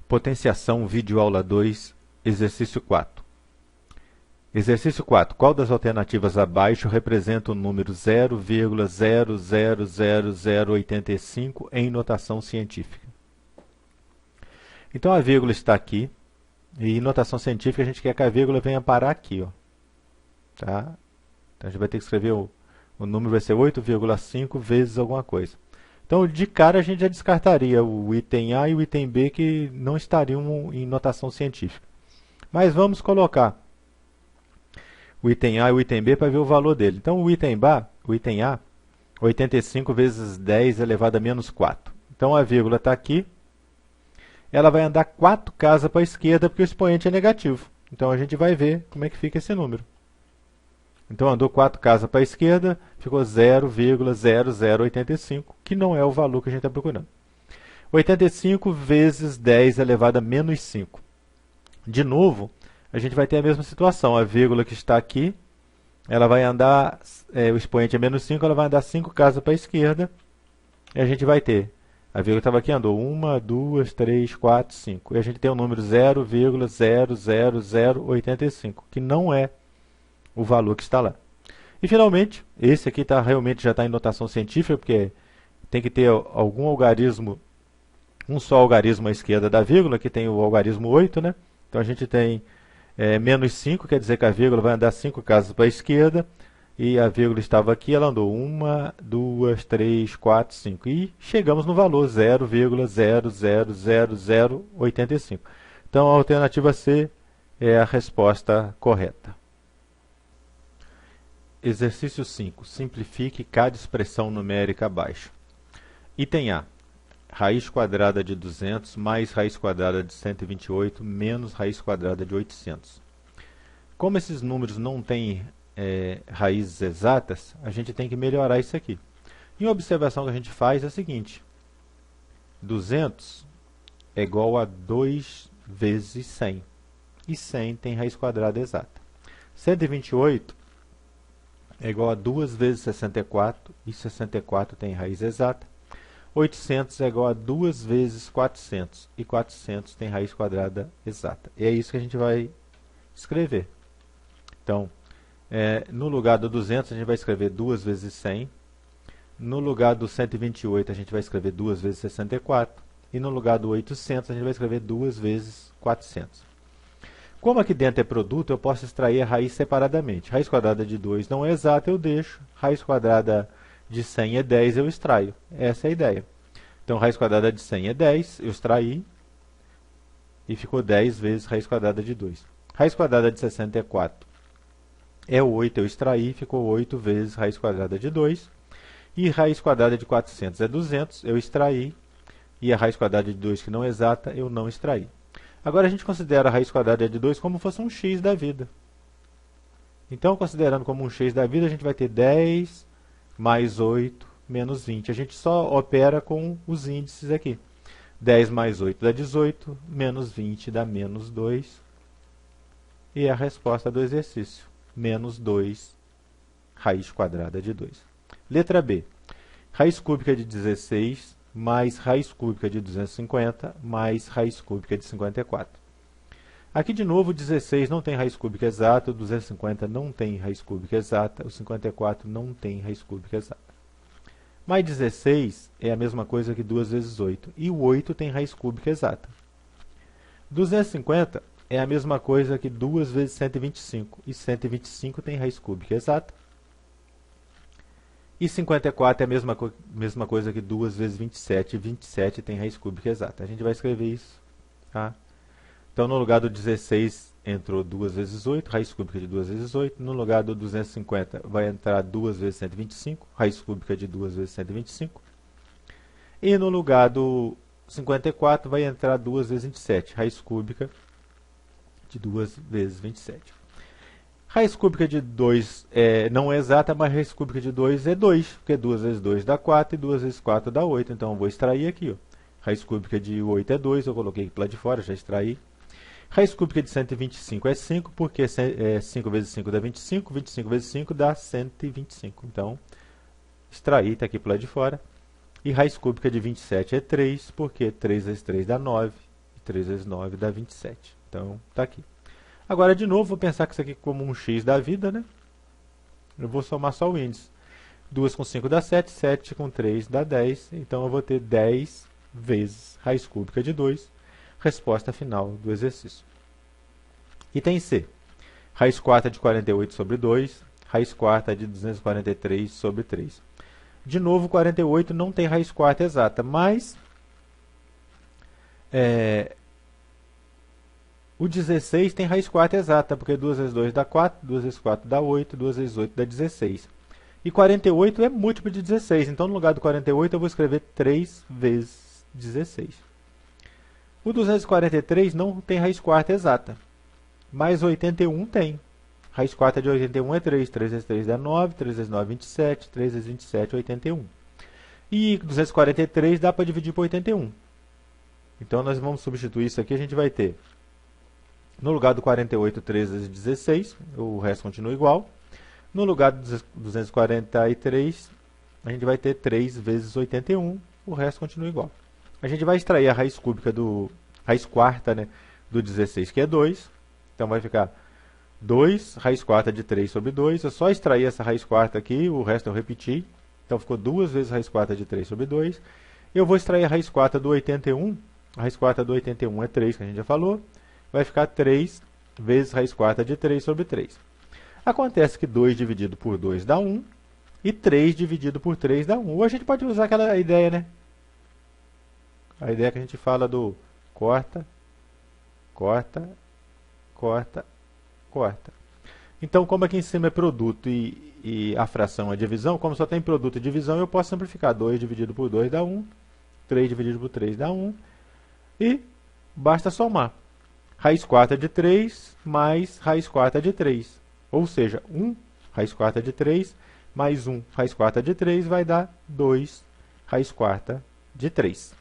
Potenciação, vídeo aula 2, exercício 4. Exercício 4. Qual das alternativas abaixo representa o número 0,000085 em notação científica? Então a vírgula está aqui, e em notação científica a gente quer que a vírgula venha parar aqui, ó. Tá? Então a gente vai ter que escrever o número vai ser 8,5 vezes alguma coisa. Então, de cara, a gente já descartaria o item A e o item B que não estariam em notação científica. Mas vamos colocar o item A e o item B para ver o valor dele. Então, o item A, 85 vezes 10 elevado a menos 4. Então, a vírgula está aqui. Ela vai andar 4 casas para a esquerda porque o expoente é negativo. Então, a gente vai ver como é que fica esse número. Então, andou 4 casas para a esquerda, ficou 0,0085, que não é o valor que a gente está procurando. 85 vezes 10 elevado a menos 5. De novo, a gente vai ter a mesma situação. A vírgula que está aqui, ela vai andar, o expoente é menos 5, ela vai andar 5 casas para a esquerda, e a gente vai ter, a vírgula estava aqui, andou 1, 2, 3, 4, 5. E a gente tem o número 0,00085, que não é o valor que está lá. E, finalmente, esse aqui realmente já está em notação científica, porque tem que ter algum algarismo, um só algarismo à esquerda da vírgula, que tem o algarismo 8, né? Então, a gente tem menos 5, quer dizer que a vírgula vai andar 5 casas para a esquerda, e a vírgula estava aqui, ela andou 1, 2, 3, 4, 5. E chegamos no valor 0,00085. Então, a alternativa C é a resposta correta. Exercício 5. Simplifique cada expressão numérica abaixo. Item A. Raiz quadrada de 200 mais raiz quadrada de 128 menos raiz quadrada de 800. Como esses números não têm raízes exatas, a gente tem que melhorar isso aqui. E a observação que a gente faz é a seguinte. 200 é igual a 2 vezes 100. E 100 tem raiz quadrada exata. 128 é igual a 2 vezes 64, e 64 tem raiz exata. 800 é igual a 2 vezes 400, e 400 tem raiz quadrada exata. E é isso que a gente vai escrever. Então, no lugar do 200, a gente vai escrever 2 vezes 100. No lugar do 128, a gente vai escrever 2 vezes 64. E no lugar do 800, a gente vai escrever 2 vezes 400. Como aqui dentro é produto, eu posso extrair a raiz separadamente. Raiz quadrada de 2 não é exata, eu deixo. Raiz quadrada de 100 é 10, eu extraio. Essa é a ideia. Então, raiz quadrada de 100 é 10, eu extraí. E ficou 10 vezes raiz quadrada de 2. Raiz quadrada de 64 é 8, eu extraí. Ficou 8 vezes raiz quadrada de 2. E raiz quadrada de 400 é 200, eu extraí. E a raiz quadrada de 2, que não é exata, eu não extraí. Agora, a gente considera a raiz quadrada de 2 como se fosse um x da vida. Então, considerando como um x da vida, a gente vai ter 10 mais 8 menos 20. A gente só opera com os índices aqui. 10 mais 8 dá 18, menos 20 dá menos 2. E é a resposta do exercício. Menos 2, raiz quadrada de 2. Letra B. Raiz cúbica de 16 mais raiz cúbica de 250, mais raiz cúbica de 54. Aqui, de novo, o 16 não tem raiz cúbica exata, o 250 não tem raiz cúbica exata, o 54 não tem raiz cúbica exata. Mais 16 é a mesma coisa que 2 vezes 8, e o 8 tem raiz cúbica exata. 250 é a mesma coisa que 2 vezes 125, e 125 tem raiz cúbica exata. E 54 é a mesma coisa que 2 vezes 27, e 27 tem raiz cúbica exata. A gente vai escrever isso. Tá? Então, no lugar do 16 entrou 2 vezes 8, raiz cúbica de 2 vezes 8. No lugar do 250 vai entrar 2 vezes 125, raiz cúbica de 2 vezes 125. E no lugar do 54 vai entrar 2 vezes 27, raiz cúbica de 2 vezes 27. Raiz cúbica de 2 não é exata, mas raiz cúbica de 2 é 2, porque 2 vezes 2 dá 4 e 2 vezes 4 dá 8. Então, eu vou extrair aqui. Ó. Raiz cúbica de 8 é 2, eu coloquei aqui para lá de fora, já extraí. Raiz cúbica de 125 é 5, porque 5 vezes 5 dá 25, 25 vezes 5 dá 125. Então, extraí, está aqui para lá de fora. E raiz cúbica de 27 é 3, porque 3 vezes 3 dá 9, e 3 vezes 9 dá 27. Então, está aqui. Agora, de novo, vou pensar que isso aqui como um x da vida, né? Eu vou somar só o índice. 2 com 5 dá 7, 7 com 3 dá 10. Então, eu vou ter 10 vezes raiz cúbica de 2. Resposta final do exercício. Item C. Raiz quarta de 48 sobre 2. Raiz quarta de 243 sobre 3. De novo, 48 não tem raiz quarta exata, mas o 16 tem raiz quarta exata, porque 2 vezes 2 dá 4, 2 vezes 4 dá 8, 2 vezes 8 dá 16. E 48 é múltiplo de 16, então no lugar do 48 eu vou escrever 3 vezes 16. O 243 não tem raiz quarta exata, mas 81 tem. Raiz quarta de 81 é 3, 3 vezes 3 dá 9, 3 vezes 9 é 27, 3 vezes 27 é 81. E 243 dá para dividir por 81. Então nós vamos substituir isso aqui, a gente vai ter, no lugar do 48, 3 vezes 16, o resto continua igual. No lugar do 243, a gente vai ter 3 vezes 81, o resto continua igual. A gente vai extrair a raiz cúbica raiz quarta, né, do 16, que é 2. Então vai ficar 2, raiz quarta de 3 sobre 2. Eu só extrair essa raiz quarta aqui, o resto eu repeti. Então ficou 2 vezes raiz quarta de 3 sobre 2. Eu vou extrair a raiz quarta do 81. A raiz quarta do 81 é 3, que a gente já falou. Vai ficar 3 vezes raiz quarta de 3 sobre 3. Acontece que 2 dividido por 2 dá 1. E 3 dividido por 3 dá 1. Ou a gente pode usar aquela ideia, né? A ideia que a gente fala do corta, corta, corta, corta. Então, como aqui em cima é produto e a fração é divisão, como só tem produto e divisão, eu posso simplificar. 2 dividido por 2 dá 1. 3 dividido por 3 dá 1. E basta somar. Raiz quarta de 3 mais raiz quarta de 3. Ou seja, 1 raiz quarta de 3 mais 1 raiz quarta de 3 vai dar 2 raiz quarta de 3.